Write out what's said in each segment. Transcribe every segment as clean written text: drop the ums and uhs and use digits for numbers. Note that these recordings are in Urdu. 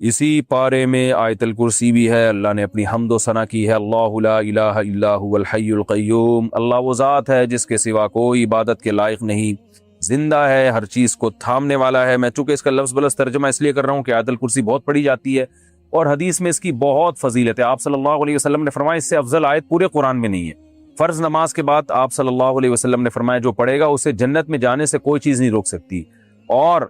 اسی پارے میں آیت الکرسی بھی ہے، اللہ نے اپنی حمد و ثنا کی ہے، اللہ لا الہ الا هو الحی القیوم، اللہ وہ ذات ہے جس کے سوا کوئی عبادت کے لائق نہیں، زندہ ہے، ہر چیز کو تھامنے والا ہے۔ میں چونکہ اس کا لفظ بلفظ ترجمہ اس لیے کر رہا ہوں کہ آیت الکرسی بہت پڑھی جاتی ہے اور حدیث میں اس کی بہت فضیلت ہے۔ آپ صلی اللہ علیہ وسلم نے فرمایا اس سے افضل آیت پورے قرآن میں نہیں ہے۔ فرض نماز کے بعد آپ صلی اللہ علیہ وسلم نے فرمایا جو پڑھے گا اسے جنت میں جانے سے کوئی چیز نہیں روک سکتی، اور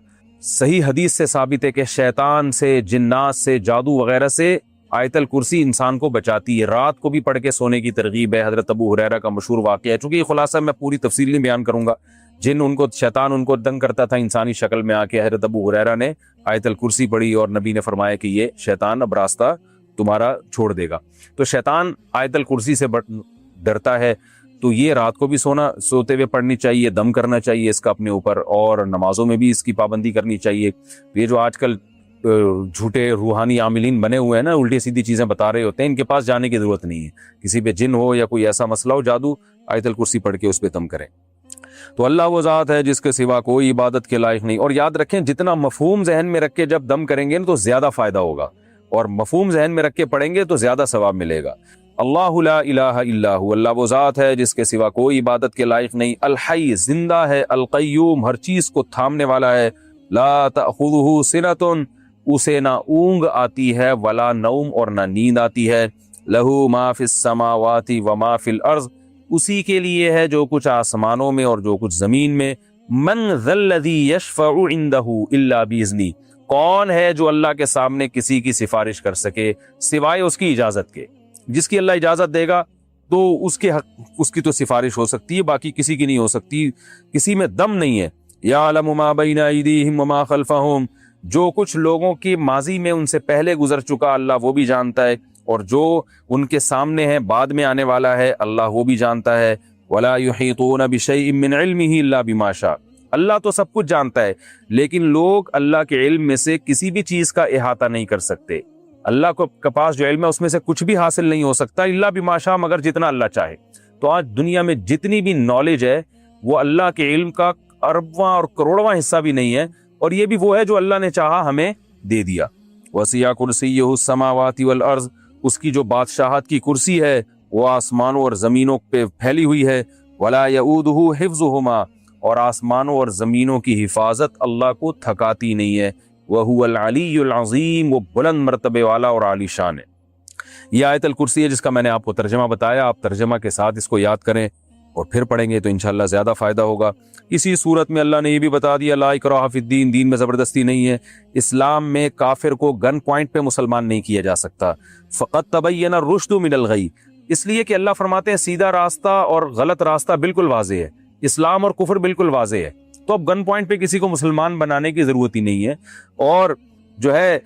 صحیح حدیث سے ثابت ہے کہ شیطان سے، جنات سے، جادو وغیرہ سے آیت الکرسی انسان کو بچاتی ہے۔ رات کو بھی پڑھ کے سونے کی ترغیب ہے، حضرت ابو ہریرہ کا مشہور واقعہ ہے۔ چونکہ یہ خلاصہ میں پوری تفصیل نہیں بیان کروں گا، شیطان ان کو تنگ کرتا تھا انسانی شکل میں آ کے، حضرت ابو ہریرہ نے آیت الکرسی پڑھی اور نبی نے فرمایا کہ یہ شیطان اب راستہ تمہارا چھوڑ دے گا۔ تو شیطان آیت الکرسی سے ڈرتا ہے، تو یہ رات کو بھی سوتے ہوئے پڑھنی چاہیے، دم کرنا چاہیے اس کا اپنے اوپر، اور نمازوں میں بھی اس کی پابندی کرنی چاہیے۔ یہ جو آج کل جھوٹے روحانی عاملین بنے ہوئے ہیں نا، الٹی سیدھی چیزیں بتا رہے ہوتے ہیں، ان کے پاس جانے کی ضرورت نہیں ہے۔ کسی پہ جن ہو یا کوئی ایسا مسئلہ ہو جادو، آیت الکرسی پڑھ کے اس پہ دم کریں۔ تو اللہ وہ ذات ہے جس کے سوا کوئی عبادت کے لائق نہیں۔ اور یاد رکھیں جتنا مفہوم ذہن میں رکھ کے جب دم کریں گے نا تو زیادہ فائدہ ہوگا، اور مفہوم ذہن میں رکھ کے پڑھیں گے تو زیادہ ثواب ملے گا۔ اللہ لا الہ الا ہو، اللہ وہ ذات ہے جس کے سوا کوئی عبادت کے لائق نہیں، الحی زندہ ہے، القیوم ہر چیز کو تھامنے والا ہے، لا تأخذہ سنۃ اسے نہ اونگ آتی ہے، ولا نوم اور نہ نیند آتی ہے، لہ ما فی السماوات وما فی الارض اسی کے لیے ہے جو کچھ آسمانوں میں اور جو کچھ زمین میں، من ذا الذی یشفع عندہ الا باذنہ کون ہے جو اللہ کے سامنے کسی کی سفارش کر سکے سوائے اس کی اجازت کے، جس کی اللہ اجازت دے گا تو اس کی تو سفارش ہو سکتی ہے، باقی کسی کی نہیں ہو سکتی، کسی میں دم نہیں ہے۔ یعلم ما بین ایدیہم وما خلفہم جو کچھ لوگوں کی ماضی میں ان سے پہلے گزر چکا اللہ وہ بھی جانتا ہے، اور جو ان کے سامنے ہے بعد میں آنے والا ہے اللہ وہ بھی جانتا ہے۔ ولا یحیطون بشیء من علمہ الا بما شاء اللہ تو سب کچھ جانتا ہے، لیکن لوگ اللہ کے علم میں سے کسی بھی چیز کا احاطہ نہیں کر سکتے۔ اللہ کے پاس جو علم ہے اس میں سے کچھ بھی حاصل نہیں ہو سکتا الا بما شاء مگر جتنا اللہ چاہے۔ تو آج دنیا میں جتنی بھی نالج ہے وہ اللہ کے علم کا اربواں اور کروڑواں حصہ بھی نہیں ہے، اور یہ بھی وہ ہے جو اللہ نے چاہا ہمیں دے دیا۔ وسیع کرسیہ السماوات والارض اس کی جو بادشاہت کی کرسی ہے وہ آسمانوں اور زمینوں پہ پھیلی ہوئی ہے، ولا یعودہ حفظہما اور آسمانوں اور زمینوں کی حفاظت اللہ کو تھکاتی نہیں ہے، وہو العلی العظیم وہ بلند مرتبے والا اور عالی شان ہے۔ یہ آیت الکرسی ہے جس کا میں نے آپ کو ترجمہ بتایا، آپ ترجمہ کے ساتھ اس کو یاد کریں اور پھر پڑھیں گے تو انشاءاللہ زیادہ فائدہ ہوگا۔ اسی صورت میں اللہ نے یہ بھی بتا دیا لا اکراہ فی الدین، دین میں زبردستی نہیں ہے، اسلام میں کافر کو گن پوائنٹ پہ مسلمان نہیں کیا جا سکتا۔ فقط تبین الرشد من الغی اس لیے کہ اللہ فرماتے ہیں سیدھا راستہ اور غلط راستہ بالکل واضح ہے، اسلام اور کفر بالکل واضح ہے، تو اب گن پوائنٹ پہ کسی کو مسلمان بنانے کی ضرورت ہی نہیں ہے۔ اور جو ہے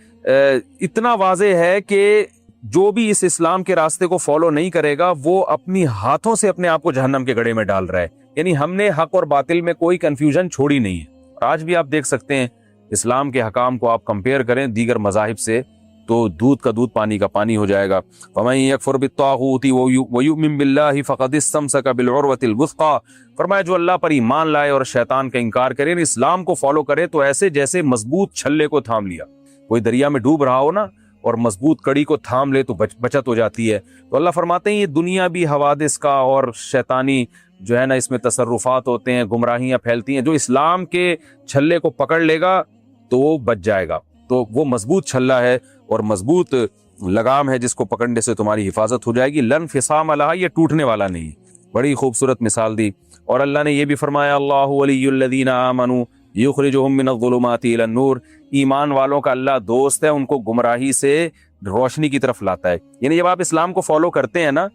اتنا واضح ہے کہ جو بھی اس اسلام کے راستے کو فالو نہیں کرے گا وہ اپنی ہاتھوں سے اپنے آپ کو جہنم کے گڑھے میں ڈال رہا ہے، یعنی ہم نے حق اور باطل میں کوئی کنفیوژن چھوڑی نہیں ہے۔ اور آج بھی آپ دیکھ سکتے ہیں اسلام کے حکام کو آپ کمپیئر کریں دیگر مذاہب سے تو دودھ کا دودھ پانی کا پانی ہو جائے گا۔ فَمَن يَكْفُرْ بِالطَّاغُوتِ وَيُؤْمِن بِاللَّهِ فَقَدِ اسْتَمْسَكَ بِالْعُرْوَةِ الْوُثْقَىٰ فرمایا جو اللہ پر ایمان لائے اور شیطان کا انکار کرے، اسلام کو فالو کرے تو ایسے جیسے مضبوط چھلے کو تھام لیا۔ کوئی دریا میں ڈوب رہا ہو نا اور مضبوط کڑی کو تھام لے تو بچت ہو جاتی ہے۔ تو اللہ فرماتے ہیں یہ دنیا بھی حوادث کا اور شیطانی جو ہے نا اس میں تصرفات ہوتے ہیں، گمراہیاں پھیلتی ہیں، جو اسلام کے چھلے کو پکڑ لے گا تو وہ بچ جائے گا۔ تو وہ مضبوط چھلا ہے اور مضبوط لگام ہے جس کو پکڑنے سے تمہاری حفاظت ہو جائے گی، لن فصام لہا یہ ٹوٹنے والا نہیں۔ بڑی خوبصورت مثال دی۔ اور اللہ نے یہ بھی فرمایا اللہ ولی الذین آمنوا یخرجہم من الظلمات الی النور ایمان والوں کا اللہ دوست ہے، ان کو گمراہی سے روشنی کی طرف لاتا ہے۔ یعنی جب آپ اسلام کو فالو کرتے ہیں نا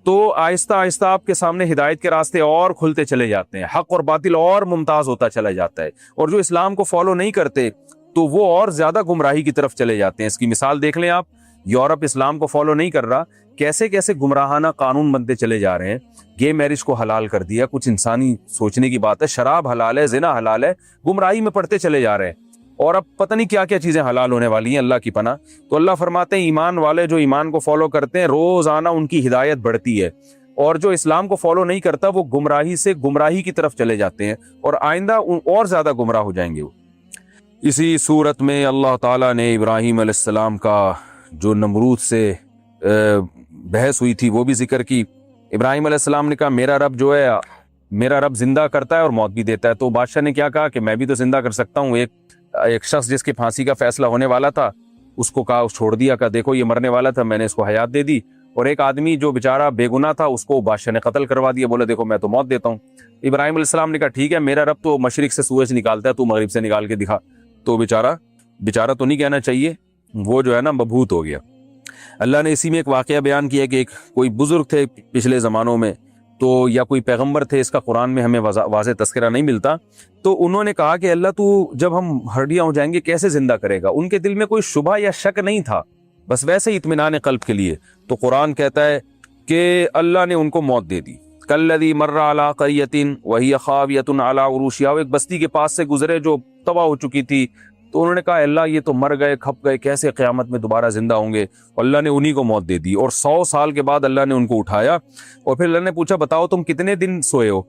تو آہستہ آہستہ آپ کے سامنے ہدایت کے راستے اور کھلتے چلے جاتے ہیں، حق اور باطل اور ممتاز ہوتا چلا جاتا ہے، اور جو اسلام کو فالو نہیں کرتے تو وہ اور زیادہ گمراہی کی طرف چلے جاتے ہیں۔ اس کی مثال دیکھ لیں آپ، یورپ اسلام کو فالو نہیں کر رہا، کیسے کیسے گمراہانہ قانون بنتے چلے جا رہے ہیں، گے میرج کو حلال کر دیا، کچھ انسانی سوچنے کی بات ہے، شراب حلال ہے، زنا حلال ہے، گمراہی میں پڑتے چلے جا رہے ہیں، اور اب پتہ نہیں کیا کیا چیزیں حلال ہونے والی ہیں اللہ کی پناہ۔ تو اللہ فرماتے ہیں ایمان والے جو ایمان کو فالو کرتے ہیں روزانہ ان کی ہدایت بڑھتی ہے، اور جو اسلام کو فالو نہیں کرتا وہ گمراہی سے گمراہی کی طرف چلے جاتے ہیں، اور آئندہ اور زیادہ گمراہ ہو جائیں گے وہ۔ اسی صورت میں اللہ تعالیٰ نے ابراہیم علیہ السلام کا جو نمرود سے بحث ہوئی تھی وہ بھی ذکر کی. ابراہیم علیہ السلام نے کہا میرا رب جو ہے میرا رب زندہ کرتا ہے اور موت بھی دیتا ہے. تو بادشاہ نے کیا کہا کہ میں بھی تو زندہ کر سکتا ہوں. ایک شخص جس کی پھانسی کا فیصلہ ہونے والا تھا اس کو کہا، چھوڑ دیا کہ دیکھو یہ مرنے والا تھا، میں نے اس کو حیات دے دی. اور ایک آدمی جو بیچارہ بے گناہ تھا اس کو بادشاہ نے قتل کروا دیا، بولے دیکھو میں تو موت دیتا ہوں. ابراہیم علیہ السلام نے کہا ٹھیک ہے، میرا رب تو مشرق سے سورج نکالتا ہے، تو مغرب سے نکال کے دکھا. تو بیچارہ تو نہیں کہنا چاہیے، وہ جو ہے نا مبہوت ہو گیا. اللہ نے اسی میں ایک واقعہ بیان کیا کہ ایک کوئی بزرگ تھے پچھلے زمانوں میں، تو یا کوئی پیغمبر تھے، اس کا قرآن میں ہمیں واضح تذکرہ نہیں ملتا. تو انہوں نے کہا کہ اللہ تو جب ہم ہڈیاں ہو جائیں گے کیسے زندہ کرے گا؟ ان کے دل میں کوئی شبہ یا شک نہیں تھا، بس ویسے ہی اطمینان قلب کے لیے. تو قرآن کہتا ہے کہ اللہ نے ان کو موت دے دی. کالذی مر علی قریۃ وہی خاویۃ علی عروشہا، ایک بستی کے پاس سے گزرے جو تباہ ہو چکی تھی. تو انہوں نے کہا اللہ یہ تو مر گئے، کھپ گئے، کیسے قیامت میں دوبارہ زندہ ہوں گے؟ اللہ نے انہی کو موت دے دی. اور 100 سال کے بعد اللہ نے ان کو اٹھایا اور پھر اللہ نے پوچھا بتاؤ تم کتنے دن سوئے ہو،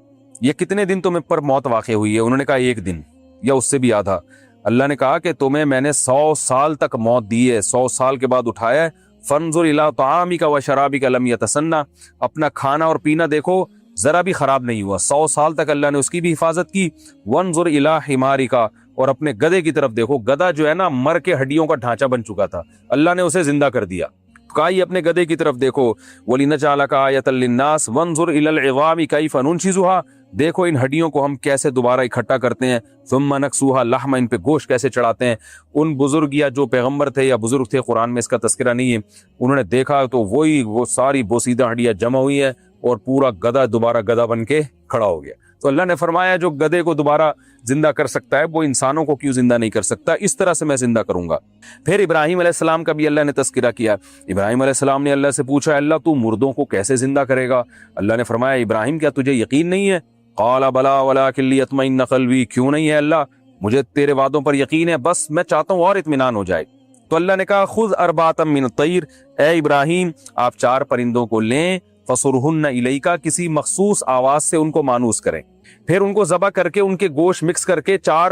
یہ کتنے دن تمہیں پر موت واقع ہوئی ہے؟ انہوں نے کہا 1 دن یا اس سے بھی آدھا. اللہ نے کہا کہ تمہیں میں نے 100 سال تک موت دی ہے، 100 سال کے بعد اٹھایا ہے. فانظر الی طعامک وشرابک لم یتسنہ، اپنا کھانا اور پینا دیکھو ذرا بھی خراب نہیں ہوا، 100 سال تک اللہ نے اس کی بھی حفاظت کی. وانظر الی حمارک، اور اپنے گدھے کی طرف دیکھو، گدھا جو ہے نا مر کے ہڈیوں کا ڈھانچہ بن چکا تھا، اللہ نے اسے زندہ کر دیا. کہا یہ اپنے گدھے کی طرف دیکھو. وَلِنَجْعَلَكَ آیَةً لِلنَّاسِ وَانظُرْ إِلَى الْعِظَامِ كَيْفَ نُنشِزُهَا، دیکھو ان ہڈیوں کو ہم کیسے دوبارہ اکٹھا کرتے ہیں. ثُمَّ نَكْسُوهَا لَحْمًا، ان پہ گوشت کیسے چڑھاتے ہیں. ان بزرگ یا جو پیغمبر تھے یا بزرگ تھے، قرآن میں اس کا تذکرہ نہیں ہے، انہوں نے دیکھا تو وہ ساری بوسیدہ ہڈیاں جمع ہوئی ہیں اور پورا گدھا دوبارہ گدھا بن کے کھڑا ہو گیا. تو اللہ نے فرمایا جو گدھے کو دوبارہ زندہ کر سکتا ہے وہ انسانوں کو کیوں زندہ نہیں کر سکتا؟ اس طرح سے میں زندہ کروں گا. پھر ابراہیم علیہ السلام کا بھی اللہ نے تذکرہ کیا. ابراہیم علیہ السلام نے اللہ سے پوچھا اللہ تو مردوں کو کیسے زندہ کرے گا؟ اللہ نے فرمایا ابراہیم کیا تجھے یقین نہیں ہے؟ قال بلا ولکن لیطمئن قلبی، کیوں نہیں ہے اللہ، مجھے تیرے وعدوں پر یقین ہے، بس میں چاہتا ہوں اور اطمینان ہو جائے. تو اللہ نے کہا خذ اربعۃ من الطیر، اے ابراہیم آپ 4 پرندوں کو لیں، فصرہن الیک، کسی مخصوص آواز سے ان کو مانوس کریں، پھر ان کو ذبح کر کے ان کے گوشت مکس کر کے 4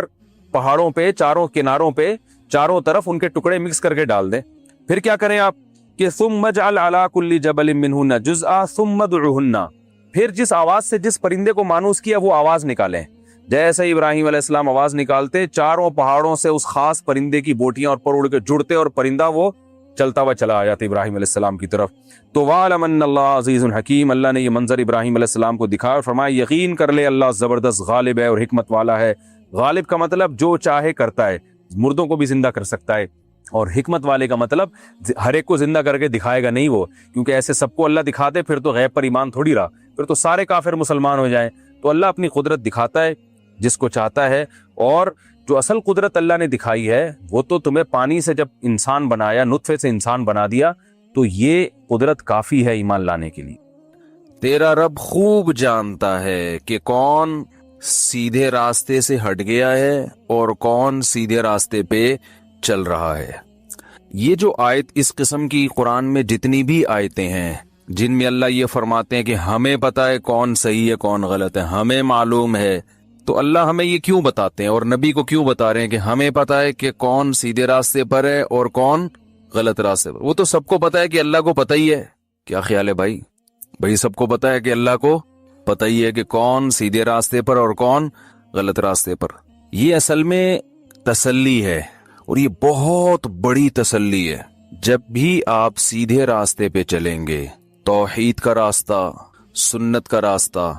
پہاڑوں پہ، چاروں کناروں پہ، چاروں طرف ان کے ٹکڑے مکس کر کے ڈال دیں. پھر کیا کریں آپ کہ ثم اجعل علی کل جبل منہن جزءا ثم ادعہن، پھر جس آواز سے جس پرندے کو مانوس کیا وہ آواز نکالیں. جیسے ابراہیم علیہ السلام آواز نکالتے، چاروں پہاڑوں سے اس خاص پرندے کی بوٹیاں اور پر اڑ کے جڑتے اور پرندہ وہ چلتا ہوا چلا آیا تھا ابراہیم علیہ السلام کی طرف. تو وَعْلَمْ أَنَّ اللَّهَ عَزِيزٌ حَكِيمٌ، اللہ نے یہ منظر ابراہیم علیہ السلام کو دکھایا اور فرمایا یقین کر لے اللہ زبردست غالب ہے اور حکمت والا ہے. غالب کا مطلب جو چاہے کرتا ہے، مردوں کو بھی زندہ کر سکتا ہے، اور حکمت والے کا مطلب ہر ایک کو زندہ کر کے دکھائے گا نہیں وہ، کیونکہ ایسے سب کو اللہ دکھاتے پھر تو غیب پر ایمان تھوڑی رہا، پھر تو سارے کافر مسلمان ہو جائیں. تو اللہ اپنی قدرت دکھاتا ہے جس کو چاہتا ہے، اور جو اصل قدرت اللہ نے دکھائی ہے وہ تو تمہیں پانی سے جب انسان بنایا، نطفے سے انسان بنا دیا، تو یہ قدرت کافی ہے ایمان لانے کے لیے. تیرا رب خوب جانتا ہے کہ کون سیدھے راستے سے ہٹ گیا ہے اور کون سیدھے راستے پہ چل رہا ہے. یہ جو آیت اس قسم کی قرآن میں جتنی بھی آیتیں ہیں جن میں اللہ یہ فرماتے ہیں کہ ہمیں پتہ ہے کون صحیح ہے کون غلط ہے، ہمیں معلوم ہے، تو اللہ ہمیں یہ کیوں بتاتے ہیں اور نبی کو کیوں بتا رہے ہیں کہ ہمیں پتہ ہے کہ کون سیدھے راستے پر ہے اور کون غلط راستے پر؟ وہ تو سب کو پتہ ہے کہ اللہ کو پتہ ہی ہے. کیا خیال ہے بھائی سب کو پتہ ہے کہ اللہ کو پتہ ہی ہے کہ کون سیدھے راستے پر اور کون غلط راستے پر. یہ اصل میں تسلی ہے، اور یہ بہت بڑی تسلی ہے. جب بھی آپ سیدھے راستے پہ چلیں گے، توحید کا راستہ، سنت کا راستہ،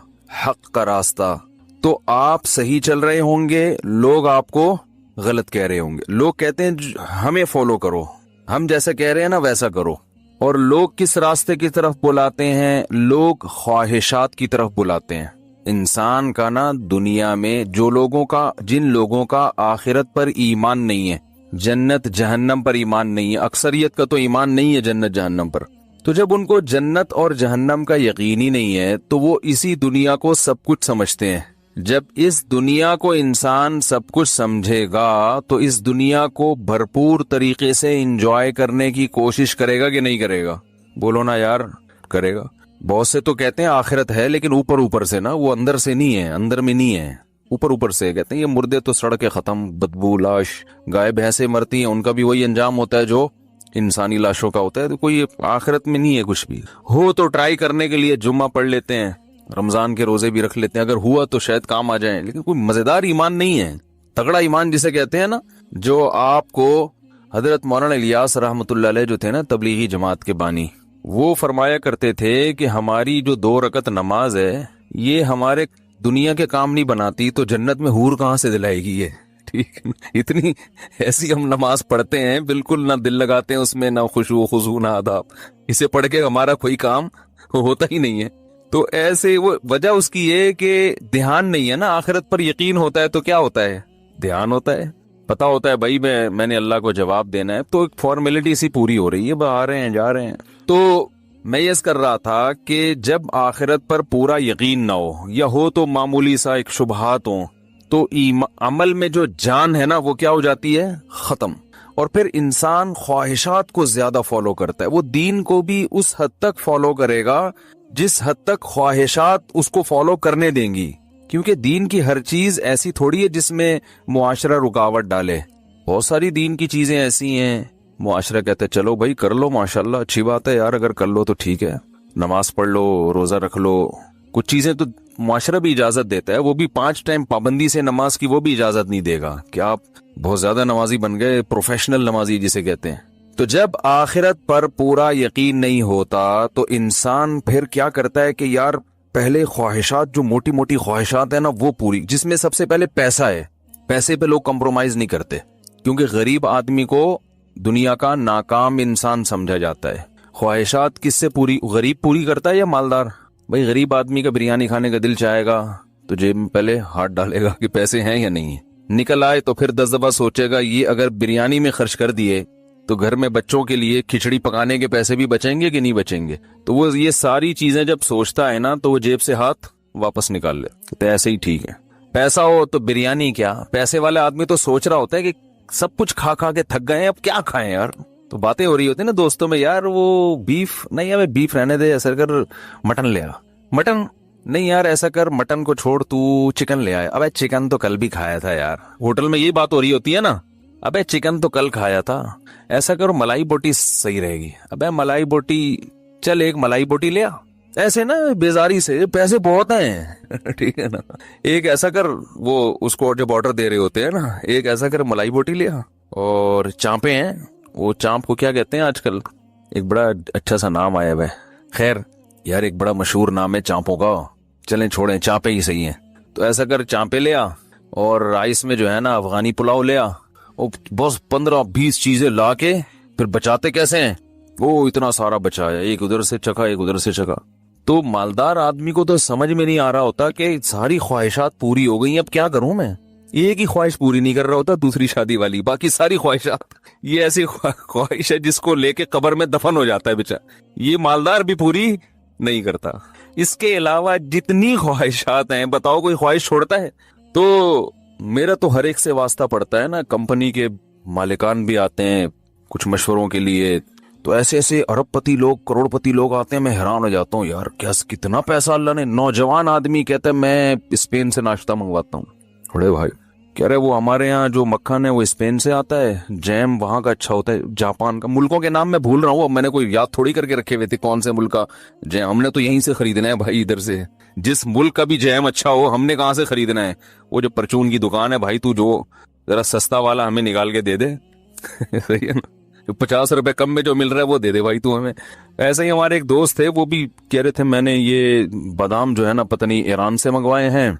حق کا راستہ، تو آپ صحیح چل رہے ہوں گے، لوگ آپ کو غلط کہہ رہے ہوں گے. لوگ کہتے ہیں ہمیں فالو کرو، ہم جیسا کہہ رہے ہیں نا ویسا کرو. اور لوگ کس راستے کی طرف بلاتے ہیں؟ لوگ خواہشات کی طرف بلاتے ہیں. انسان کا نا دنیا میں جن لوگوں کا آخرت پر ایمان نہیں ہے، جنت جہنم پر ایمان نہیں ہے، اکثریت کا تو ایمان نہیں ہے جنت جہنم پر، تو جب ان کو جنت اور جہنم کا یقین ہی نہیں ہے تو وہ اسی دنیا کو سب کچھ سمجھتے ہیں. جب اس دنیا کو انسان سب کچھ سمجھے گا تو اس دنیا کو بھرپور طریقے سے انجوائے کرنے کی کوشش کرے گا کہ نہیں کرے گا؟ بولو نا یار، کرے گا. بہت سے تو کہتے ہیں آخرت ہے لیکن اوپر سے نا، وہ اندر سے نہیں ہے، اندر میں نہیں ہے. اوپر اوپر سے کہتے ہیں یہ مردے تو سڑ کے ختم، بدبو، لاش، گائے بھینسیں مرتی ہیں ان کا بھی وہی انجام ہوتا ہے جو انسانی لاشوں کا ہوتا ہے، تو کوئی آخرت میں نہیں ہے کچھ بھی۔ ہو تو ٹرائی کرنے کے لیے جمعہ پڑھ لیتے ہیں، رمضان کے روزے بھی رکھ لیتے ہیں، اگر ہوا تو شاید کام آ جائیں، لیکن کوئی مزیدار ایمان نہیں ہے۔ تگڑا ایمان جسے کہتے ہیں نا، جو آپ کو حضرت مولانا الیاس رحمۃ اللہ علیہ جو تھے نا تبلیغی جماعت کے بانی، وہ فرمایا کرتے تھے کہ ہماری جو 2 رکعت نماز ہے یہ ہمارے دنیا کے کام نہیں بناتی تو جنت میں حور کہاں سے دلائے گی یہ، ٹھیک ہے؟ اتنی ایسی ہم نماز پڑھتے ہیں، بالکل نہ دل لگاتے ہیں اس میں، نہ خشوع و خضوع، نہ آداب، اسے پڑھ کے ہمارا کوئی کام ہوتا ہی نہیں ہے۔ تو ایسے وہ وجہ اس کی یہ کہ دھیان نہیں ہے نا، آخرت پر یقین ہوتا ہے تو کیا ہوتا ہے، دھیان ہوتا ہے، پتا ہوتا ہے بھائی میں نے اللہ کو جواب دینا ہے، تو ایک فارمیلٹی سی پوری ہو رہی ہے، آ رہے ہیں جا رہے ہیں۔ تو میں یہ کر رہا تھا کہ جب آخرت پر پورا یقین نہ ہو، یا ہو تو معمولی سا ایک شبہات ہوں، تو عمل میں جو جان ہے نا وہ کیا ہو جاتی ہے، ختم۔ اور پھر انسان خواہشات کو زیادہ فالو کرتا ہے، وہ دین کو بھی اس حد تک فالو کرے گا جس حد تک خواہشات اس کو فالو کرنے دیں گی، کیونکہ دین کی ہر چیز ایسی تھوڑی ہے جس میں معاشرہ رکاوٹ ڈالے۔ بہت ساری دین کی چیزیں ایسی ہیں معاشرہ کہتے ہیں چلو بھائی کر لو، ماشاءاللہ اچھی بات ہے یار، اگر کر لو تو ٹھیک ہے، نماز پڑھ لو، روزہ رکھ لو، کچھ چیزیں تو معاشرہ بھی اجازت دیتا ہے، وہ بھی 5 ٹائم پابندی سے نماز کی وہ بھی اجازت نہیں دے گا کہ آپ بہت زیادہ نمازی بن گئے، پروفیشنل نمازی جسے کہتے ہیں۔ تو جب آخرت پر پورا یقین نہیں ہوتا تو انسان پھر کیا کرتا ہے کہ یار پہلے خواہشات، جو موٹی موٹی خواہشات ہیں نا وہ پوری، جس میں سب سے پہلے پیسہ ہے، پیسے پہ لوگ کمپرومائز نہیں کرتے، کیونکہ غریب آدمی کو دنیا کا ناکام انسان سمجھا جاتا ہے۔ خواہشات کس سے پوری، غریب پوری کرتا ہے یا مالدار؟ بھائی غریب آدمی کا بریانی کھانے کا دل چاہے گا تو جیب میں پہلے ہاتھ ڈالے گا کہ پیسے ہیں یا نہیں ہیں، نکل آئے تو پھر 10 دفعہ سوچے گا یہ اگر بریانی میں خرچ کر دیے تو گھر میں بچوں کے لیے کھچڑی پکانے کے پیسے بھی بچیں گے کہ نہیں بچیں گے۔ تو وہ یہ ساری چیزیں جب سوچتا ہے نا تو وہ جیب سے ہاتھ واپس نکال لے، تو ایسے ہی ٹھیک ہے، پیسہ ہو تو بریانی کیا، پیسے والے آدمی تو سوچ رہا ہوتا ہے کہ سب کچھ کھا کھا کے تھک گئے ہیں، اب کیا کھائیں یار۔ تو باتیں ہو رہی ہوتی ہیں نا دوستوں میں، یار وہ بیف نہیں، ہمیں بیف رہنے دے، ایسا کر مٹن لے آ، مٹن نہیں یار ایسا کر مٹن کو چھوڑ تو چکن لے آئے، ابے چکن تو کل بھی کھایا تھا یار، ہوٹل میں یہ بات ہو رہی ہوتی ہے نا، ابے چکن تو کل کھایا تھا، ایسا کرو ملائی بوٹی صحیح رہے گی، ابے ملائی بوٹی چل ایک ملائی بوٹی لے آ، ایسے نا بیزاری سے، پیسے بہت ہیں ٹھیک ہے نا، ایک ایسا کر، وہ اس کو جب آرڈر دے رہے ہوتے ہیں نا، ایک ایسا کر ملائی بوٹی لے آ، اور چانپیں ہیں، وہ چانپ کو کیا کہتے ہیں آج کل، ایک بڑا اچھا سا نام آیا ہے، خیر یار ایک بڑا مشہور نام ہے چانپوں کا، چلیں چھوڑیں چانپیں ہی صحیح ہیں، تو ایسا کر چانپیں لے آ، اور رائس میں جو ہے نا افغانی پلاؤ لے آ، بس 15-20 چیزیں لا کے پھر بچاتے کیسے ہیں، وہ اتنا سارا بچایا، ایک ادھر سے چکھا ایک ادھر سے چکھا۔ تو مالدار آدمی کو تو سمجھ میں نہیں آ رہا ہوتا کہ ساری خواہشات پوری ہو گئی، اب کیا کروں میں، ایک ہی خواہش پوری نہیں کر رہا ہوتا، دوسری شادی والی، باقی ساری خواہشات، یہ ایسی خواہش ہے جس کو لے کے قبر میں دفن ہو جاتا ہے بیچارہ، یہ مالدار بھی پوری نہیں کرتا۔ اس کے علاوہ جتنی خواہشات ہیں بتاؤ کوئی خواہش چھوڑتا ہے؟ تو میرا تو ہر ایک سے واسطہ پڑتا ہے نا، کمپنی کے مالکان بھی آتے ہیں کچھ مشوروں کے لیے، تو ایسے ایسے ارب پتی لوگ، کروڑ پتی لوگ آتے ہیں، میں حیران ہو جاتا ہوں یار کتنا پیسہ اللہ نے۔ نوجوان آدمی کہتا ہے میں اسپین سے ناشتہ منگواتا ہوں، بڑے بھائی کہہ رہے وہ ہمارے یہاں جو مکھن ہے وہ اسپین سے آتا ہے، جیم وہاں کا اچھا ہوتا ہے، جاپان کا، ملکوں کے نام میں بھول رہا ہوں، اب میں نے کوئی یاد تھوڑی کر کے رکھے ہوئے تھے کون سے ملک کا جیم، ہم نے تو یہیں سے خریدنا ہے بھائی، ادھر سے جس ملک کا بھی جیم اچھا ہو ہم نے کہاں سے خریدنا ہے، وہ جو پرچون کی دکان ہے بھائی، تو جو ذرا سستا والا ہمیں نکال کے دے دے صحیح ہے نا، 50 روپے کم میں جو مل رہا ہے وہ دے دے بھائی تو ہمیں۔ ایسے ہی ہمارے ایک دوست تھے، وہ بھی کہہ رہے تھے میں نے یہ بادام جو ہے نا پتہ نہیں ایران سے منگوائے ہیں،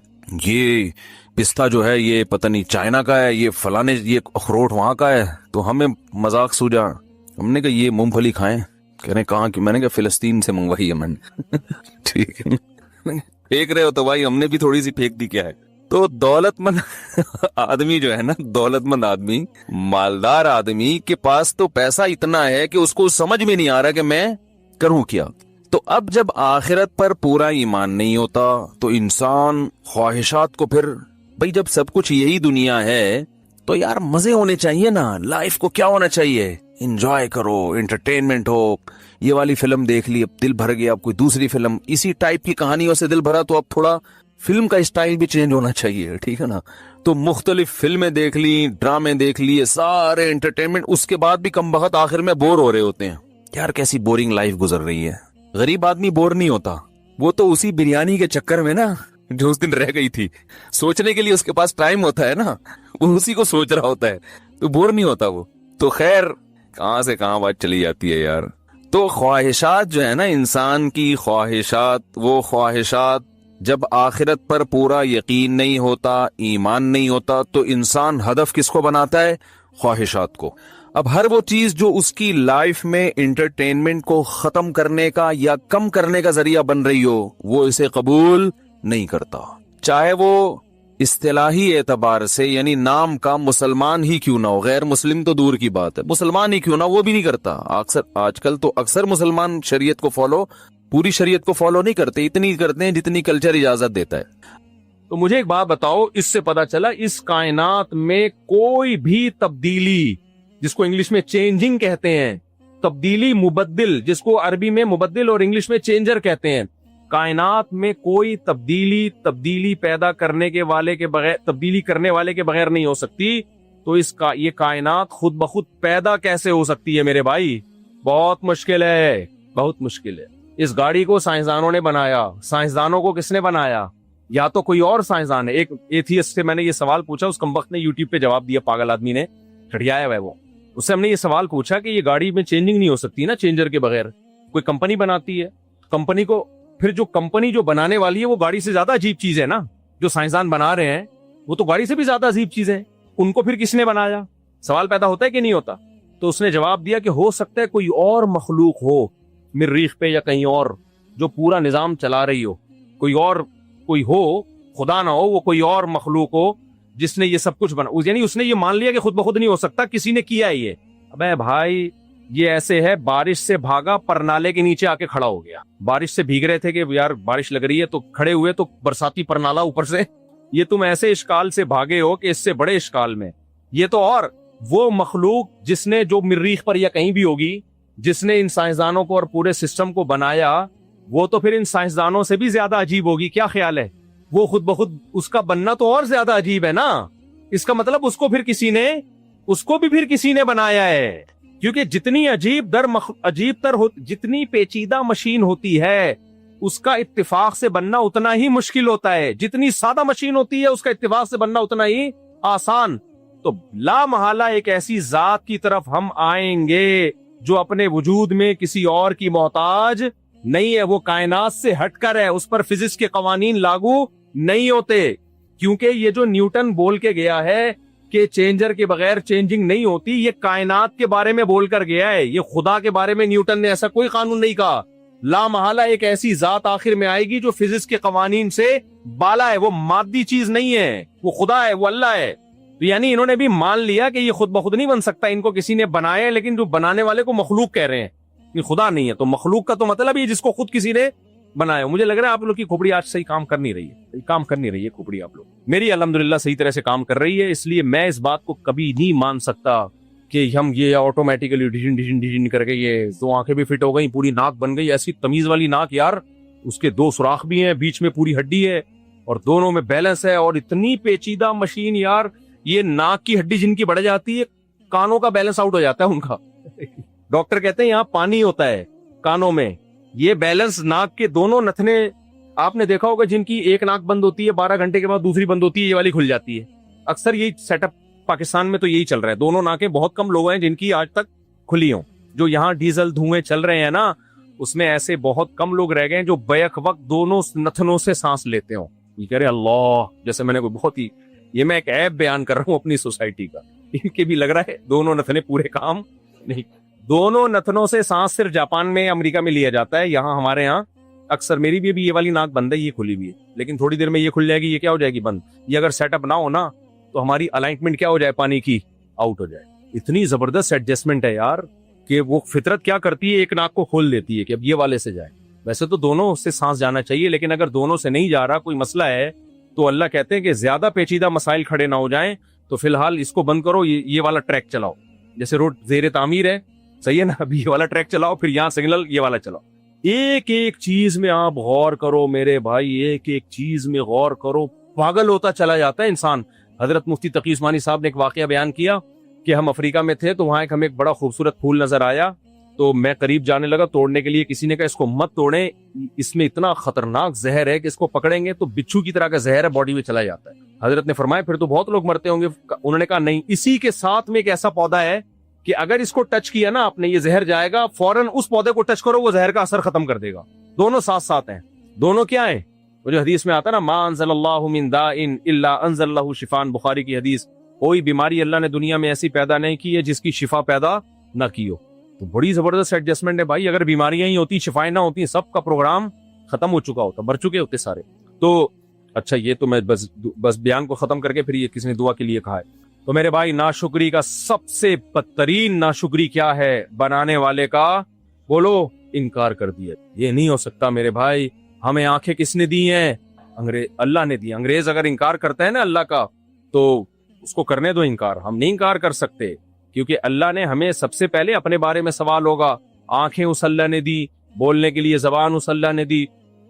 یہ پستہ جو ہے یہ پتہ نہیں چائنا کا ہے، یہ فلانے یہ اخروٹ وہاں کا ہے، تو ہمیں مذاق سوجا، ہم نے کہا یہ مونگ پھلی کھائیں، کہہ رہے کہاں کی، میں نے کہا فلسطین سے منگوائی ہے میں نے ٹھیک ہے، پھینک رہے ہو تو بھائی ہم نے بھی تھوڑی سی پھینک دی، کیا ہے۔ تو دولت مند آدمی جو ہے نا، دولت مند آدمی، مالدار آدمی کے پاس تو پیسہ اتنا ہے کہ اس کو سمجھ میں نہیں آ رہا کہ میں کروں کیا۔ تو اب جب آخرت پر پورا ایمان نہیں ہوتا تو انسان خواہشات کو پھر، بھائی جب سب کچھ یہی دنیا ہے تو یار مزے ہونے چاہیے نا، لائف کو کیا ہونا چاہیے، انجوائے کرو، انٹرٹینمنٹ ہو، یہ والی فلم دیکھ لی اب دل بھر گیا، اب کوئی دوسری فلم اسی ٹائپ کی کہانیوں سے دل بھرا تو اب تھوڑا فلم کا اسٹائل بھی چینج ہونا چاہیے, ٹھیک ہے نا. تو مختلف فلمیں دیکھ لی, ڈرامے دیکھ لیے, سارے انٹرٹینمنٹ, اس کے بعد بھی کم بخت آخر میں بور ہو رہے ہوتے ہیں. یار کیسی بورنگ لائف گزر رہی ہے. غریب آدمی بور نہیں ہوتا, وہ تو اسی بریانی کے چکر میں نا جو اس دن رہ گئی تھی, سوچنے کے لیے اس کے پاس ٹائم ہوتا ہے نا, وہ اسی کو سوچ رہا ہوتا ہے, تو بور نہیں ہوتا وہ. تو خیر کہاں سے کہاں بات چلی جاتی ہے یار. تو خواہشات جو ہے نا, انسان کی خواہشات, وہ خواہشات جب آخرت پر پورا یقین نہیں ہوتا, ایمان نہیں ہوتا, تو انسان ہدف کس کو بناتا ہے؟ خواہشات کو. اب ہر وہ چیز جو اس کی لائف میں انٹرٹینمنٹ کو ختم کرنے کا یا کم کرنے کا ذریعہ بن رہی ہو, وہ اسے قبول نہیں کرتا, چاہے وہ اصطلاحی اعتبار سے یعنی نام کا مسلمان ہی کیوں نہ ہو. غیر مسلم تو دور کی بات ہے, مسلمان ہی کیوں نہ, وہ بھی نہیں کرتا. آج کل تو اکثر مسلمان شریعت کو فالو, پوری شریعت کو فالو نہیں کرتے, اتنی کرتے ہیں جتنی کلچر اجازت دیتا ہے. تو مجھے ایک بات بتاؤ, اس سے پتا چلا اس کائنات میں کوئی بھی تبدیلی, جس کو انگلش میں چینجنگ کہتے ہیں, تبدیلی, مبدل, جس کو عربی میں مبدل اور انگلش میں چینجر کہتے ہیں, کائنات میں کوئی تبدیلی پیدا کرنے کے والے کے بغیر, تبدیلی کرنے والے کے بغیر نہیں ہو سکتی. تو یہ کائنات خود بخود پیدا کیسے ہو سکتی ہے میرے بھائی؟ بہت مشکل ہے, بہت مشکل ہے. اس گاڑی کو سائنسدانوں نے بنایا, سائنسدانوں کو کس نے بنایا؟ یا تو کوئی اور سائنسدان ہے. ایک ایتھیسٹ سے میں نے یہ سوال پوچھا, اس کمبخت نے یوٹیوب پہ جواب دیا, پاگل آدمی نے, کھڑیایا ہوا ہے وہ. اس سے ہم نے یہ سوال پوچھا کہ یہ گاڑی میں چینجنگ نہیں ہو سکتی نا چینجر کے بغیر, کوئی کمپنی بناتی ہے, کمپنی کو پھر جو کمپنی جو بنانے والی ہے وہ گاڑی سے زیادہ عجیب چیز ہے نا, جو سائنسدان بنا رہے ہیں وہ تو گاڑی سے بھی زیادہ عجیب چیز ہے, ان کو پھر کس نے بنایا؟ سوال پیدا ہوتا ہے کہ نہیں ہوتا؟ تو اس نے جواب دیا کہ ہو سکتا ہے کوئی اور مخلوق ہو مریخ پہ یا کہیں اور جو پورا نظام چلا رہی ہو, کوئی ہو, خدا نہ ہو, وہ کوئی اور مخلوق ہو جس نے یہ سب کچھ بنا, یعنی اس نے یہ مان لیا کہ خود بخود نہیں ہو سکتا, کسی نے کیا یہ. ابے بھائی یہ ایسے ہے, بارش سے بھاگا پرنالے کے نیچے آ کے کھڑا ہو گیا. بارش سے بھیگ رہے تھے کہ یار بارش لگ رہی ہے, تو کھڑے ہوئے تو برساتی پرنالا اوپر سے. یہ تم ایسے اشکال سے بھاگے ہو کہ اس سے بڑے اشکال میں یہ تو. اور وہ مخلوق جس نے, جو مریخ پر یا کہیں بھی ہوگی, جس نے ان سائنسدانوں کو اور پورے سسٹم کو بنایا, وہ تو پھر ان سائنسدانوں سے بھی زیادہ عجیب ہوگی. کیا خیال ہے؟ وہ خود بخود اس کا بننا تو اور زیادہ عجیب ہے نا. اس کا مطلب اس کو بھی پھر کسی نے بنایا ہے, کیونکہ جتنی عجیب تر جتنی پیچیدہ مشین ہوتی ہے اس کا اتفاق سے بننا اتنا ہی مشکل ہوتا ہے, جتنی سادہ مشین ہوتی ہے اس کا اتفاق سے بننا اتنا ہی آسان. تو لا محالہ ایک ایسی ذات کی طرف ہم آئیں گے جو اپنے وجود میں کسی اور کی محتاج نہیں ہے, وہ کائنات سے ہٹ کر ہے, اس پر فزکس کے قوانین لاگو نہیں ہوتے. کیونکہ یہ جو نیوٹن بول کے گیا ہے کہ چینجر کے بغیر چینجنگ نہیں ہوتی, یہ کائنات کے بارے میں بول کر گیا ہے, یہ خدا کے بارے میں نیوٹن نے ایسا کوئی قانون نہیں کہا. لا محالہ ایک ایسی ذات آخر میں آئے گی جو فزکس کے قوانین سے بالا ہے, وہ مادی چیز نہیں ہے, وہ خدا ہے, وہ اللہ ہے. تو یعنی انہوں نے بھی مان لیا کہ یہ خود بخود نہیں بن سکتا, ان کو کسی نے بنایا ہے, لیکن جو بنانے والے کو مخلوق کہہ رہے ہیں, یہ خدا نہیں ہے. تو مخلوق کا تو مطلب یہ جس کو خود کسی نے بنایا. مجھے لگ رہا ہے آپ لوگ کی کھوپڑی آج صحیح کام کر نہیں رہی ہے, کھوپڑی آپ لوگ. میری الحمدللہ صحیح طرح سے کام کر رہی ہے, اس لیے میں اس بات کو کبھی نہیں مان سکتا کہ ہم یہ آٹومیٹیکلی ڈیجن کر کے یہ دو آنکھیں بھی فٹ ہو گئی, پوری ناک بن گئی, ایسی تمیز والی ناک یار, اس کے 2 سوراخ بھی ہیں, بیچ میں پوری ہڈی ہے اور دونوں میں بیلنس ہے, اور اتنی پیچیدہ مشین یار. یہ ناک کی ہڈی جن کی بڑھ جاتی ہے, کانوں کا بیلنس آؤٹ ہو جاتا ہے ان کا. ڈاکٹر کہتے ہیں یہاں پانی ہوتا ہے کانوں میں, یہ بیلنس ناک کے دونوں نتنے, آپ نے دیکھا ہوگا جن کی ایک ناک بند ہوتی ہے 12 گھنٹے کے بعد دوسری بند ہوتی ہے, یہ والی کھل جاتی ہے. اکثر یہی سیٹ اپ پاکستان میں تو یہی چل رہا ہے. دونوں ناکیں, بہت کم لوگ ہیں جن کی آج تک کھلی ہوں. جو یہاں ڈیزل دھوئیں چل رہے ہیں نا, اس میں ایسے بہت کم لوگ رہ گئے ہیں جو بیک وقت دونوں نتنوں سے سانس لیتے ہوں. یہ کہہ رہے اللہ, جیسے میں نے کوئی بہت ہی, یہ میں ایک عیب بیان کر رہا ہوں اپنی سوسائٹی کا, ان کے بھی لگ رہا ہے دونوں نتنے پورے کام نہیں. دونوں نتنوں سے سانس صرف جاپان میں, امریکہ میں لیا جاتا ہے. یہاں ہمارے یہاں اکثر, میری بھی یہ والی ناک بند ہے, یہ کھلی بھی ہے, لیکن تھوڑی دیر میں یہ کھل جائے گی. یہ کیا ہو جائے گی بند. یہ اگر سیٹ اپ نہ ہو نا تو ہماری الائنمنٹ کیا ہو جائے, پانی کی آؤٹ ہو جائے. اتنی زبردست ایڈجسٹمنٹ ہے یار کہ وہ فطرت کیا کرتی ہے, ایک ناک کو کھول دیتی ہے کہ اب یہ والے سے جائے. ویسے تو دونوں سے سانس جانا چاہیے, لیکن اگر دونوں سے نہیں جا رہا, کوئی مسئلہ ہے, تو اللہ کہتے ہیں کہ زیادہ پیچیدہ مسائل کھڑے نہ ہو جائیں, تو فی الحال اس کو بند کرو, یہ والا ٹریک چلاؤ. جیسے روڈ زیر تعمیر ہے, صحیح ہے نا, ابھی یہ والا ٹریک چلاؤ, پھر یہاں سگنل یہ والا چلاؤ. ایک ایک چیز میں آپ غور کرو میرے بھائی، ایک ایک چیز میں غور کرو، پاگل ہوتا چلا جاتا ہے انسان۔ حضرت مفتی تقی عثمانی صاحب نے ایک واقعہ بیان کیا کہ ہم افریقہ میں تھے تو وہاں ہمیں ایک بڑا خوبصورت پھول نظر آیا، تو میں قریب جانے لگا توڑنے کے لیے، کسی نے کہا اس کو مت توڑیں، اس میں اتنا خطرناک زہر ہے کہ اس کو پکڑیں گے تو بچھو کی طرح کا زہر ہے، باڈی میں چلا جاتا ہے۔ حضرت نے فرمایا پھر تو بہت لوگ مرتے ہوں گے۔ انہوں نے کہا نہیں، اسی کے ساتھ میں ایک ایسا پودا ہے کہ اگر اس کو ٹچ کیا نا آپ نے، یہ زہر جائے گا، فوراً اس پودے کو ٹچ کرو، وہ زہر کا اثر ختم کر دے گا۔ دونوں ساتھ ساتھ ہیں۔ دونوں کیا ہیں؟ وہ جو حدیث میں آتا ہے نا، ما انزل اللہ من داء الا انزل له شفاء، بخاری کی حدیث، کوئی بیماری اللہ نے دنیا میں ایسی پیدا نہیں کی ہے جس کی شفا پیدا نہ کی ہو۔ تو بڑی زبردست ایڈجسٹمنٹ ہے بھائی، اگر بیماریاں ہی ہوتی، شفائیں نہ ہوتی، سب کا پروگرام ختم ہو چکا ہوتا، مر چکے ہوتے سارے۔ تو اچھا، یہ تو میں بس بیان کو ختم کر کے پھر یہ کسی نے دعا کے لیے کہا ہے۔ تو میرے بھائی، ناشکری کا سب سے بدترین ناشکری کیا ہے؟ بنانے والے کا بولو انکار کر دیا۔ یہ نہیں ہو سکتا میرے بھائی، ہمیں آنکھیں کس نے دی ہیں؟ اللہ نے دی۔ انگریز اگر انکار کرتا ہے نا اللہ کا تو اس کو کرنے دو انکار، ہم نہیں انکار کر سکتے، کیونکہ اللہ نے ہمیں سب سے پہلے اپنے بارے میں سوال ہوگا۔ آنکھیں اس اللہ نے دی، بولنے کے لیے زبان اس اللہ نے دی،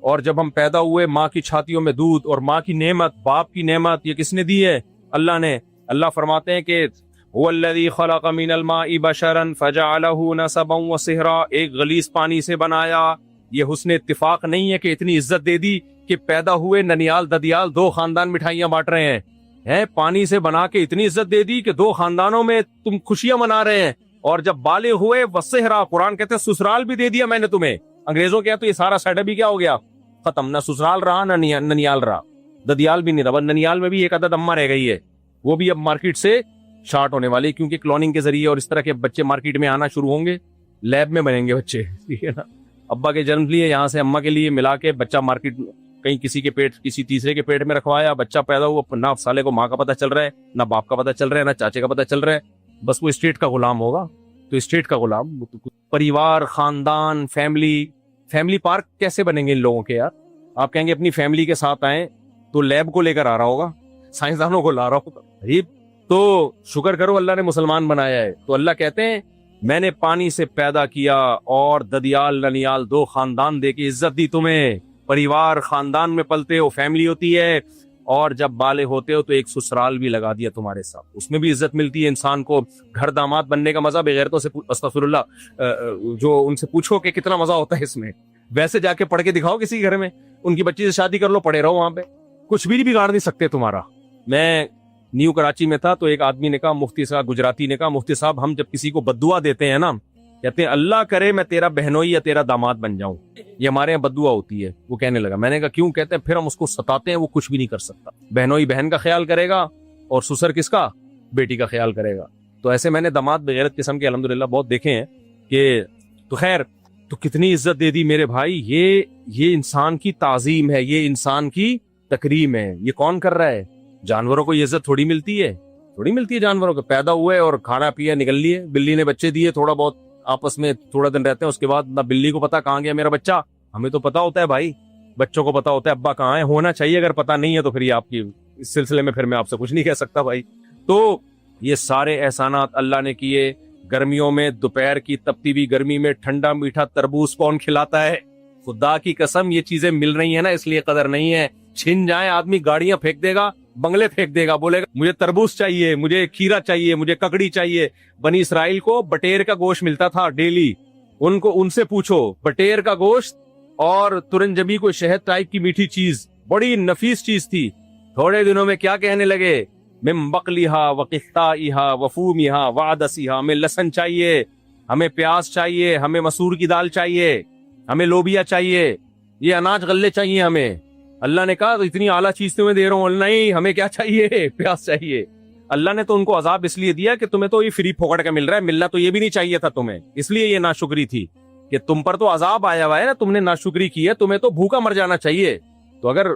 اور جب ہم پیدا ہوئے ماں کی چھاتیوں میں دودھ، اور ماں کی نعمت، باپ کی نعمت، یہ کس نے دی ہے؟ اللہ نے۔ اللہ فرماتے ہیں کہ هو الذی خلق من الماء بشرا فجعله نسبا وصہرا، ایک غلیظ پانی سے بنایا۔ یہ حسن اتفاق نہیں ہے کہ اتنی عزت دے دی کہ پیدا ہوئے ننیال ددیال دو خاندان مٹھائیاں بانٹ رہے ہیں، پانی سے بنا کے اتنی عزت دے دی کہ دو خاندانوں میں تم خوشیاں منا رہے ہیں، اور جب بالغ ہوئے وصہرا، قرآن کہتے ہیں سسرال بھی دے دیا میں نے تمہیں۔ انگریزوں کیا تو یہ سارا سیٹ اپ بھی کیا ہو گیا؟ ختم، نہ سسرال رہا نہ ننیال رہا، ددیال بھی نہیں رہا۔ ننیال میں بھی ایک عدد اماں رہ گئی ہے، وہ بھی اب مارکیٹ سے شارٹ ہونے والی، کیونکہ کلوننگ کے ذریعے اور اس طرح کے بچے مارکیٹ میں آنا شروع ہوں گے، لیب میں بنیں گے بچے، ٹھیک ہے نا۔ ابا کے جنم لیے یہاں سے اماں کے لیے ملا کے بچہ مارکیٹ، کہیں کسی کے پیٹ، کسی تیسرے کے پیٹ میں رکھوایا، بچہ پیدا ہوا، نہ سالے کو ماں کا پتہ چل رہا ہے، نہ باپ کا پتہ چل رہا ہے، نہ چاچے کا پتہ چل رہا ہے، بس وہ اسٹیٹ کا غلام ہوگا۔ تو اسٹیٹ کا غلام، پریوار، خاندان، فیملی پارک کیسے بنیں گے ان لوگوں کے یار؟ آپ کہیں گے اپنی فیملی کے ساتھ آئیں تو لیب کو لے کر آ رہا ہوگا، سائنسدانوں کو لا رہا ہوگا، عجیب۔ تو شکر کرو اللہ نے مسلمان بنایا ہے۔ تو اللہ کہتے ہیں میں نے پانی سے پیدا کیا اور ددیال ننیال دو خاندان دے کے عزت دی تمہیں، پریوار خاندان میں پلتے ہو، فیملی ہوتی ہے، اور جب بالغ ہوتے ہو تو ایک سسرال بھی لگا دیا تمہارے ساتھ، اس میں بھی عزت ملتی ہے انسان کو۔ گھر داماد بننے کا مزہ بغیرتوں سے استغفر اللہ، جو ان سے پوچھو کہ کتنا مزہ ہوتا ہے اس میں، ویسے جا کے پڑھ کے دکھاؤ کسی گھر میں، ان کی بچی سے شادی کر لو، پڑے رہو وہاں پہ، کچھ بھی بگاڑ نہیں سکتے تمہارا۔ میں نیو کراچی میں تھا تو ایک آدمی نے کہا، مفتی صاحب گجراتی نے کہا، مفتی صاحب ہم جب کسی کو بددعا دیتے ہیں نا، کہتے ہیں اللہ کرے میں تیرا بہنوئی یا تیرا داماد بن جاؤں، یہ ہمارے یہاں بددعا ہوتی ہے۔ وہ کہنے لگا، میں نے کہا کیوں؟ کہتے ہیں پھر ہم اس کو ستاتے ہیں، وہ کچھ بھی نہیں کر سکتا، بہنوئی بہن کا خیال کرے گا اور سسر کس کا؟ بیٹی کا خیال کرے گا۔ تو ایسے میں نے داماد بغیرت قسم کے الحمدللہ بہت دیکھے ہیں کہ تو خیر، تو کتنی عزت دے دی میرے بھائی۔ یہ انسان کی تعظیم ہے، یہ انسان کی تکریم ہے۔ یہ کون کر رہا ہے؟ جانوروں کو یہ عزت تھوڑی ملتی ہے، تھوڑی ملتی ہے جانوروں کو۔ پیدا ہوئے اور کھانا پیا نکل لیے، بلی نے بچے دیے، تھوڑا بہت آپس میں تھوڑا دن رہتے ہیں، اس کے بعد نہ بلی کو پتا کہاں گیا میرا بچہ، ہمیں تو پتا ہوتا ہے بھائی، بچوں کو پتا ہوتا ہے ابا کہاں ہے، ہونا چاہیے، اگر پتا نہیں ہے تو پھر یہ آپ کی اس سلسلے میں پھر میں آپ سے کچھ نہیں کہہ سکتا بھائی۔ تو یہ سارے احسانات اللہ نے کیے۔ گرمیوں میں دوپہر کی تپتی ہوئی گرمی میں ٹھنڈا میٹھا تربوز کون کھلاتا ہے؟ خدا کی قسم یہ چیزیں مل رہی ہیں نا، اس لیے قدر نہیں ہے۔ چھن جائیں آدمی گاڑیاں پھینک دے گا، بنگلے پھینک دے گا، بولے گا مجھے تربوز چاہیے، مجھے کھیرا چاہیے، مجھے ککڑی چاہیے۔ بنی اسرائیل کو بٹیر کا گوشت ملتا تھا ڈیلی، ان سے پوچھو، بٹیر کا گوشت اور ترنجبی کوئی شہد ٹائپ کی میٹھی چیز، بڑی نفیس چیز تھی۔ تھوڑے دنوں میں کیا کہنے لگے؟ من بقلیہا وقختائہا وفومیہا وعدسیہا، ہمیں لہسن چاہیے، ہمیں پیاز چاہیے، ہمیں مسور کی دال چاہیے، ہمیں لوبیا چاہیے، یہ اناج غلے چاہیے ہمیں۔ اللہ نے کہا تو اتنی اعلیٰ چیز تمہیں دے رہا ہوں، نہیں ہمیں کیا چاہیے؟ پیاز چاہیے۔ اللہ نے تو ان کو عذاب اس لیے دیا کہ تمہیں تو یہ فری پھوکٹ کا مل رہا ہے، ملنا تو یہ بھی نہیں چاہیے تھا تمہیں، اس لیے یہ ناشکری تھی کہ تم پر تو عذاب آیا ہوا ہے نا، تم نے ناشکری کی ہے، تمہیں تو بھوکا مر جانا چاہیے۔ تو اگر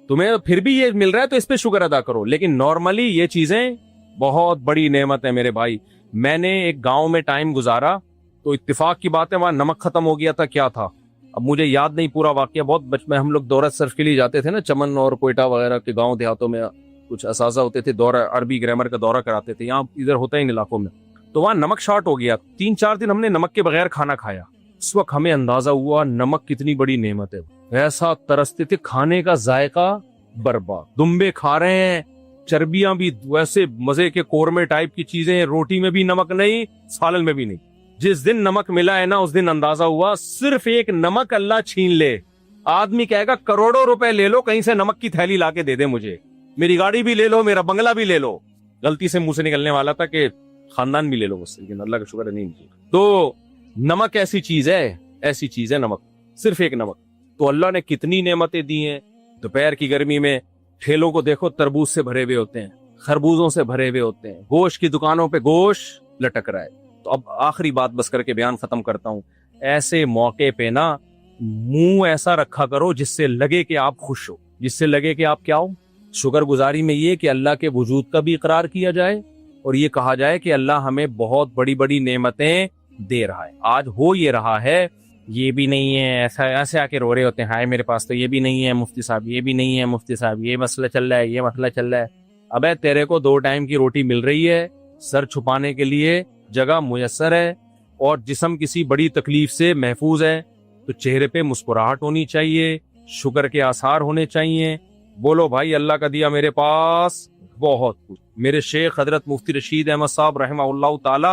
تمہیں پھر بھی یہ مل رہا ہے تو اس پہ شکر ادا کرو، لیکن نارملی یہ چیزیں بہت بڑی نعمت ہے میرے بھائی۔ میں نے ایک گاؤں میں ٹائم گزارا تو اتفاق کی بات ہے وہاں نمک ختم ہو گیا تھا، کیا تھا اب مجھے یاد نہیں پورا واقعہ، بہت بچپن ہم لوگ دورہ سرف کے لیے جاتے تھے نا، چمن اور کوئٹہ وغیرہ کے گاؤں دیہاتوں میں کچھ اساتذہ ہوتے تھے، دورہ عربی گرامر کا دورہ کراتے تھے، یہاں ادھر ہوتا ہے ان علاقوں میں، تو وہاں نمک شارٹ ہو گیا، 3-4 دن ہم نے نمک کے بغیر کھانا کھایا، اس وقت ہمیں اندازہ ہوا نمک کتنی بڑی نعمت ہے. ایسا ترستے تھے, کھانے کا ذائقہ برباد, دمبے کھا رہے ہیں, چربیاں بھی ویسے مزے کے قورمے ٹائپ کی چیزیں, روٹی میں بھی نمک نہیں, سالن میں بھی نہیں. جس دن نمک ملا ہے نا اس دن اندازہ ہوا صرف ایک نمک اللہ چھین لے, آدمی کہے گا کروڑوں روپے لے لو, کہیں سے نمک کی تھیلی لا کے دے دے مجھے, میری گاڑی بھی لے لو, میرا بنگلہ بھی لے لو. غلطی سے منہ سے نکلنے والا تھا کہ خاندان بھی لے لو بس, لیکن اللہ کا شکر ہے نہیں. تو نمک ایسی چیز ہے, ایسی چیز ہے نمک, صرف ایک نمک. تو اللہ نے کتنی نعمتیں دی ہیں. دوپہر کی گرمی میں ٹھیلوں کو دیکھو, تربوز سے بھرے ہوئے ہوتے ہیں, خربوزوں سے بھرے ہوئے ہوتے ہیں, گوشت کی دکانوں پہ گوشت لٹک رہا ہے. تو اب آخری بات بس کر کے بیان ختم کرتا ہوں. ایسے موقع پہ نا منہ ایسا رکھا کرو جس سے لگے کہ آپ خوش ہو, جس سے لگے کہ آپ کیا ہو. شکر گزاری میں یہ کہ اللہ کے وجود کا بھی اقرار کیا جائے اور یہ کہا جائے کہ اللہ ہمیں بہت بڑی بڑی نعمتیں دے رہا ہے. آج ہو یہ رہا ہے, یہ بھی نہیں ہے, ایسا ایسے آ کے رو رہے ہوتے ہیں, ہائے میرے پاس تو یہ بھی نہیں ہے مفتی صاحب, یہ بھی نہیں ہے مفتی صاحب, یہ مسئلہ چل رہا ہے, یہ مسئلہ چل رہا ہے. ابے تیرے کو 2 ٹائم کی روٹی مل رہی ہے, سر چھپانے کے لیے جگہ میسر ہے, اور جسم کسی بڑی تکلیف سے محفوظ ہے, تو چہرے پہ مسکراہٹ ہونی چاہیے, شکر کے آثار ہونے چاہیے. بولو بھائی اللہ کا دیا میرے پاس بہت کچھ. میرے شیخ حضرت مفتی رشید احمد صاحب رحمہ اللہ تعالی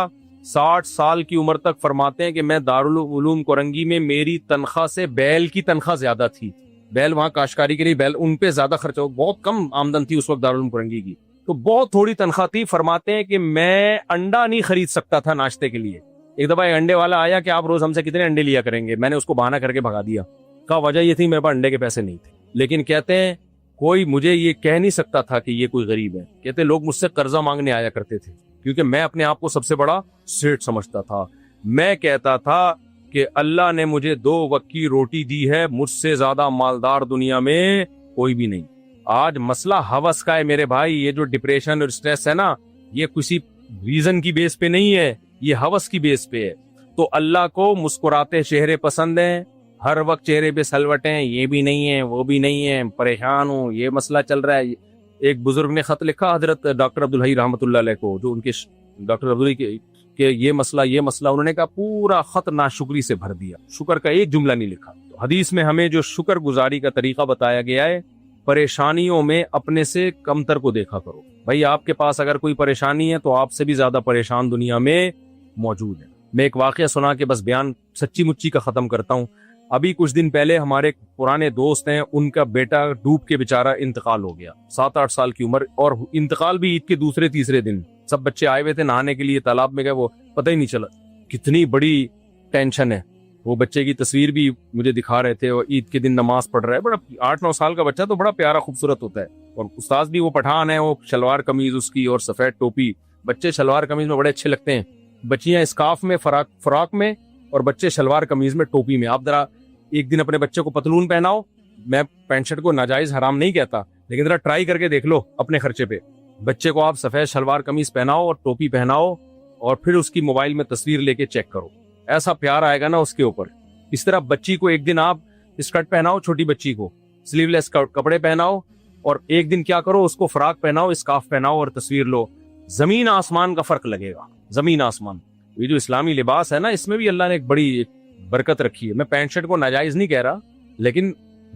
60 سال کی عمر تک فرماتے ہیں کہ میں دارالعلوم کورنگی میں میری تنخواہ سے بیل کی تنخواہ زیادہ تھی. بیل وہاں کاشتکاری کے لیے بیل, ان پہ زیادہ خرچہ ہو, بہت کم آمدن تھی اس وقت دارالعلوم کورنگی کی, تو بہت تھوڑی تنخواہ تھی. فرماتے ہیں کہ میں انڈا نہیں خرید سکتا تھا ناشتے کے لیے. ایک دفعہ انڈے والا آیا کہ آپ روز ہم سے کتنے انڈے لیا کریں گے, میں نے اس کو بہانہ کر کے بھگا دیا. کا وجہ یہ تھی میرے پاس انڈے کے پیسے نہیں تھے. لیکن کہتے ہیں کوئی مجھے یہ کہہ نہیں سکتا تھا کہ یہ کوئی غریب ہے. کہتے لوگ مجھ سے قرضہ مانگنے آیا کرتے تھے کیونکہ میں اپنے آپ کو سب سے بڑا سیٹ سمجھتا تھا. میں کہتا تھا کہ اللہ نے مجھے 2 وقت کی روٹی دی ہے, مجھ سے زیادہ مالدار دنیا میں کوئی بھی نہیں. آج مسئلہ ہوس کا ہے میرے بھائی. یہ جو ڈپریشن اور سٹریس ہے نا, یہ کسی ریزن کی بیس پہ نہیں ہے, یہ ہوس کی بیس پہ ہے. تو اللہ کو مسکراتے چہرے پسند ہیں, ہر وقت چہرے پہ سلوٹیں, یہ بھی نہیں ہے وہ بھی نہیں ہے, پریشان ہوں, یہ مسئلہ چل رہا ہے. ایک بزرگ نے خط لکھا حضرت ڈاکٹر عبدالحی رحمۃ اللہ علیہ کو, جو ان کے ڈاکٹر عبدالحی کہ یہ مسئلہ, انہوں نے کہا پورا خط ناشکری سے بھر دیا, شکر کا ایک جملہ نہیں لکھا. تو حدیث میں ہمیں جو شکر گزاری کا طریقہ بتایا گیا ہے, پریشانیوں میں اپنے سے کمتر کو دیکھا کرو. بھائی آپ کے پاس اگر کوئی پریشانی ہے تو آپ سے بھی زیادہ پریشان دنیا میں موجود ہے. میں ایک واقعہ سنا کے بس بیان سچی مچی کا ختم کرتا ہوں. ابھی کچھ دن پہلے ہمارے پرانے دوست ہیں, ان کا بیٹا ڈوب کے بیچارہ انتقال ہو گیا, 7-8 سال کی عمر, اور انتقال بھی عید کے دوسرے تیسرے دن. سب بچے آئے ہوئے تھے نہانے کے لیے, تالاب میں گئے, وہ پتہ ہی نہیں چلا. کتنی بڑی ٹینشن ہے. وہ بچے کی تصویر بھی مجھے دکھا رہے تھے, اور عید کے دن نماز پڑھ رہا ہے, بڑا 8-9 سال کا بچہ, تو بڑا پیارا خوبصورت ہوتا ہے. اور استاذ بھی وہ پٹھان ہے, وہ شلوار قمیض اس کی اور سفید ٹوپی. بچے شلوار قمیض میں بڑے اچھے لگتے ہیں, بچیاں اسکارف میں, فراک میں, اور بچے شلوار قمیض میں ٹوپی میں. آپ ذرا ایک دن اپنے بچے کو پتلون پہناؤ, میں پینٹ شرٹ کو ناجائز حرام نہیں کہتا, لیکن ذرا ٹرائی کر کے دیکھ لو اپنے خرچے پہ. بچے کو آپ سفید شلوار قمیض پہناؤ اور ٹوپی پہناؤ, اور پھر اس کی موبائل میں تصویر لے کے چیک کرو, ایسا پیار آئے گا نا اس کے اوپر. اس طرح بچی کو ایک دن آپ اسکرٹ پہناؤ, چھوٹی بچی کو سلیو لیس کپڑے پہناؤ, اور ایک دن کیا کرو, اس کو فراک پہناؤ, اسکارف پہناؤ اور تصویر لو. زمین آسمان کا فرق لگے گا, زمین آسمان. یہ جو اسلامی لباس ہے نا, اس میں بھی اللہ نے ایک بڑی برکت رکھی ہے. میں پینٹ شرٹ کو ناجائز نہیں کہہ رہا, لیکن